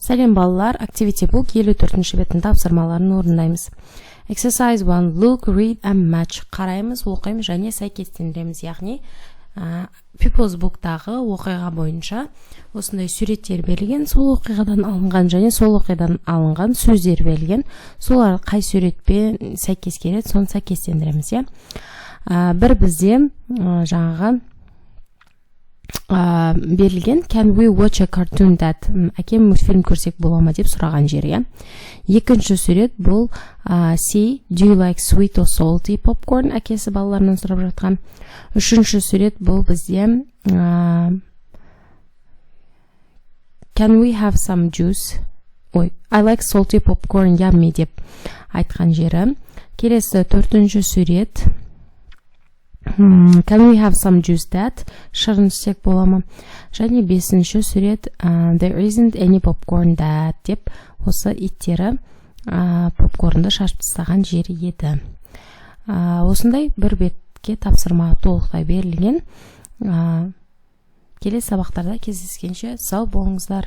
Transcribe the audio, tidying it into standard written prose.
Сәлем балалар, Activity Book 54-ші беттің тапсырмаларын орындаймыз. Exercise 1. Look, read and match. Қараймыз, оқимыз және сәйкестендіреміз. Яғни, People's Book'тағы оқиға бойынша осындай суреттер берілген, сол оқиғадан алынған және сол оқиғадан алынған сөздер берілген. Солар қай суретпен сәйкес келеді, соны сәйкестендіреміз. Бір бізде жаңағы берілген can we watch a cartoon that әкем мультфильм көрсек бола ма деп сұраған жері. Екінші сурет бұл see do you like sweet or salty popcorn әкесі балаларынан сұрап жатқан. Үшінші сурет бұл бізде can we have some juice I like salty popcorn yummy деп айтқан жері. Келесі төртінші сурет can we have some juice that шырын ішсек бола ма. Және бесінші сурет there isn't any popcorn that деп осы иттері попкорнды шашып тастаған жері еді. Осындай бір бетке тапсырма толықтай берілген. Келесі сабақтарда кездескенше сау болыңыздар.